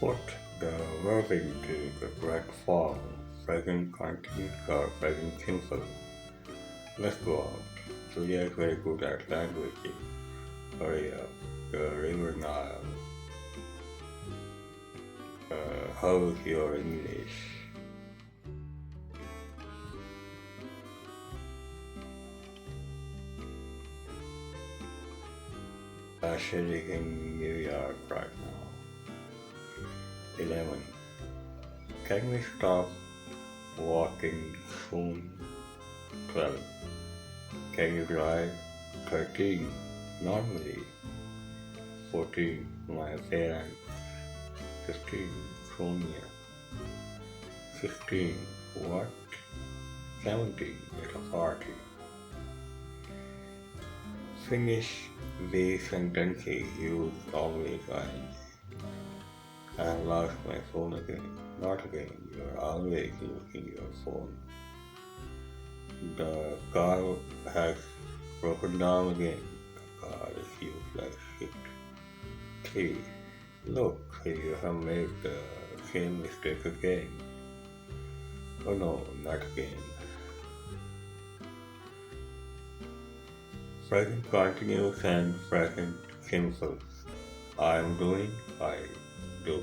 Foot, the verbing to the correct form, present continuous or present simple. Let's go out. Julia is very good at languages. Hurry up. The river Nile. How's your English? Actually in New York right now. 11. Can we stop walking soon? 12. Can you drive? 13. Normally. 14. My parents. 15. Sonia. 16. What? 17. At a party. Finish these sentences use always ing. I have lost my phone again. Not again. You are always looking your phone. The car has broken down again. The car is useless. 3. Look, you have made the same mistake again. Oh no, not again. Present continuous and present simple. I am doing, I do.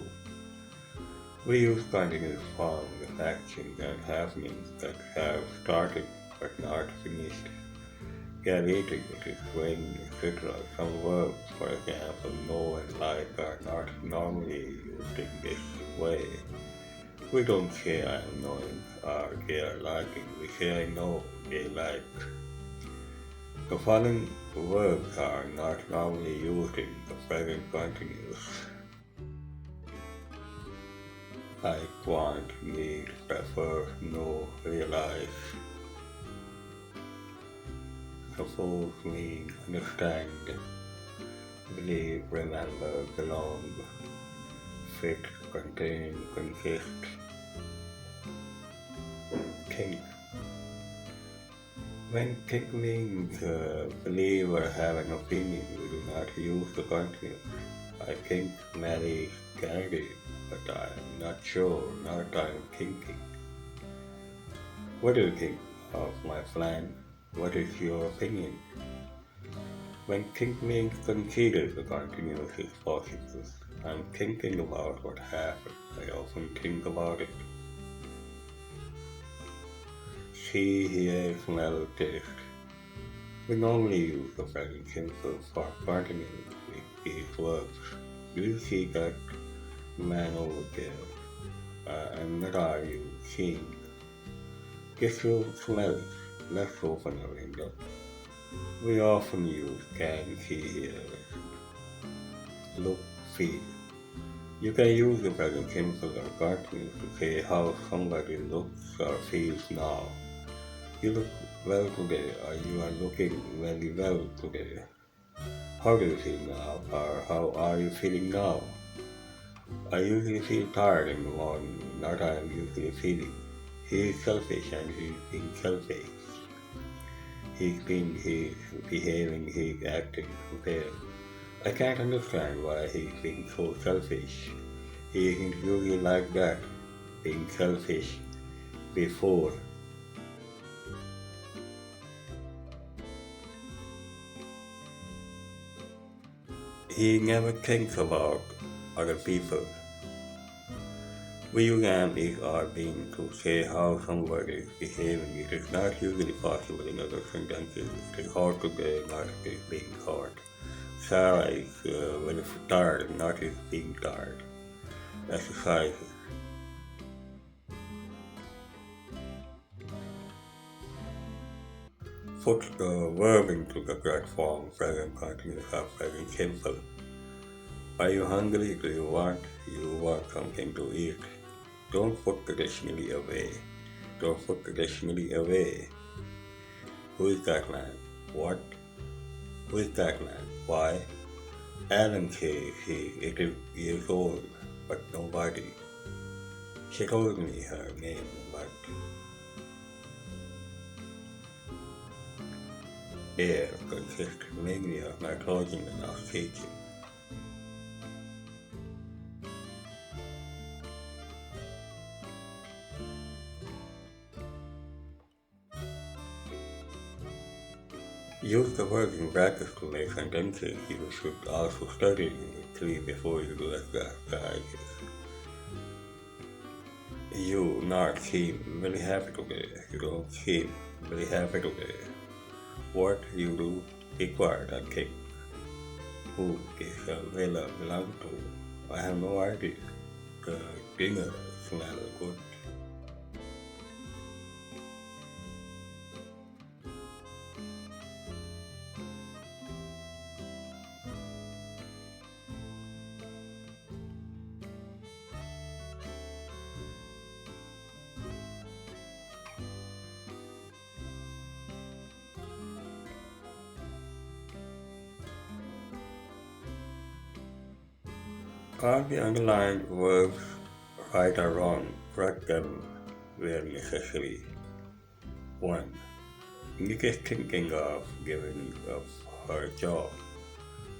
We use continuous form with actions and happenings that have started but not finished. Get eating, it is raining, etc. Some verbs, for example, know and like, are not normally used in this way. We don't say I am knowing or they are liking. We say I know, they like. The following verbs are not normally used in the present continuous. Like, want, need, prefer, know, realize. Suppose, mean, understand, believe, remember, belong, fit, contain, consist. Think. When think means believe or have an opinion, we do not use the continuous. I think Mary is candidate, but I am not sure, not I am thinking. What do you think of my plan? What is your opinion? When think means consider, the continuous is possible. I'm thinking about what happened. I often think about it. See, hear, smell, taste. We normally use the present simple for continuous with these verbs. Do you see that man over there? And what are you seeing? Guess you smell. Let's open a window. We often use can, see, hear, look, feel. You can use the present simple or continuous to say how somebody looks or feels now. You look well today, or you are looking very well today. How do you feel now, or how are you feeling now? I usually feel tired in the morning, not I am usually feeling. He is selfish and he is being selfish. He's behaving, he's acting unfair. I can't understand why he's being so selfish. He isn't usually like that, being selfish before. He never thinks about other people. We use am, is, or being to say how somebody is behaving. It is not usually possible in other sentences. It is hard today, not it is being hard. Sarah is very tired, not is being tired. Exercises. Put the verb into the correct form, present continuous or present simple. Are you hungry? Do you want? You want something to eat. Don't put the dictionary away. Don't put the dictionary away. Who is that man? What? Who is that man? Why? Alan says he is 80 years old, but nobody. She told me her name, but air consists mainly of nitrogen and oxygen. Use the word in brackets to make sentences. You should also study it before you do exercises. You not seem very happy today. You don't seem very happy today. What you do require that thing. Who this villa belong to? I have no idea. The dinner smells good. All the underlined verbs, right or wrong, correct them where necessary. 1. Nick is thinking of giving up her job.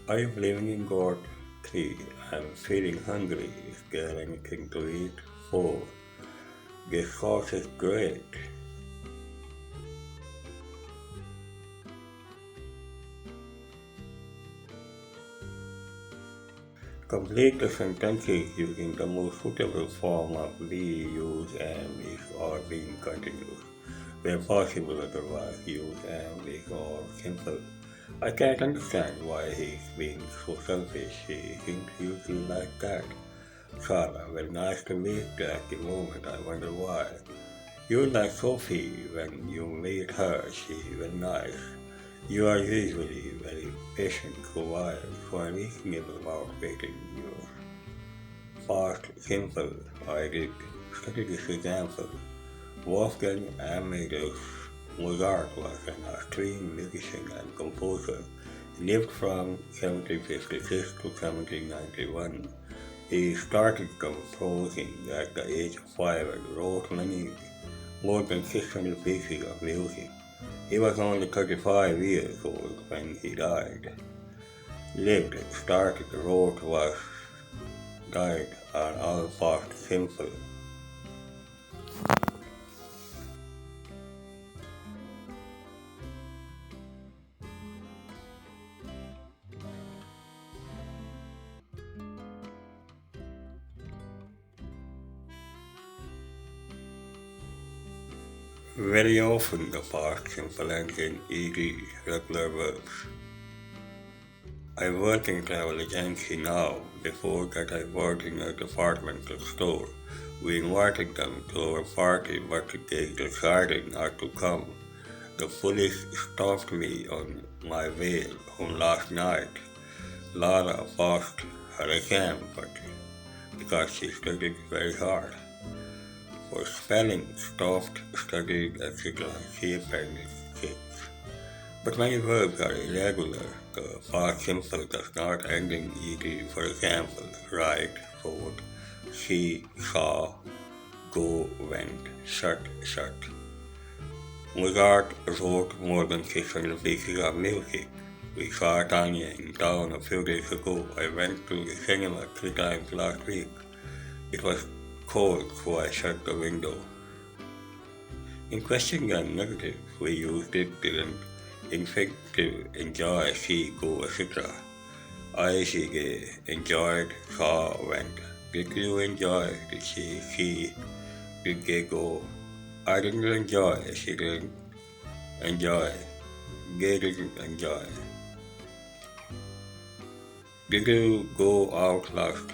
Are you believing in God? 3. I'm feeling hungry. Is there anything to eat? 4. This sauce is great. Complete the sentences using the most suitable form of be, use, am, is, or being continuous. Where possible, otherwise, use am, is, or simple. I can't understand why he's being so selfish. He thinks you feel like that. Sarah, well, nice to meet you at the moment. I wonder why. You're like Sophie. When you meet her, she's very nice. You are usually very patient, quiet, so I'm reasonable about waiting. You're fast, simple. I did study this example. Wolfgang Amadeus Mozart was an Austrian musician and composer. He lived from 1756 to 1791. He started composing at the age of 5 and wrote more than 600 pieces of music. He was only 35 years old when he died. Lived, started, wrote, was, died are all past simple. Very often the past simple ends in ed, regular verbs. I work in travel agency now. Before that I worked in a departmental store. We invited them to our party but they decided not to come. The police stopped me on my way home last night. Lara passed her exam but because she studied very hard. For spelling, stopped studying etc. See appendix 6. But many verbs are irregular. The past simple does not end in ed. For example, write, wrote, see, saw, go, went, shut, shut. Mozart wrote more than 600 pieces of music. We saw Tanya in town a few days ago. I went to the cinema 3 times last week. It was cold, so I shut the window. In question and negative, we used it didn't infective, enjoy, see, go, etc. I, she, enjoyed, saw, went. Did you enjoy? Did she see? Did they go? I didn't enjoy, she didn't enjoy. They didn't enjoy. Did you go out last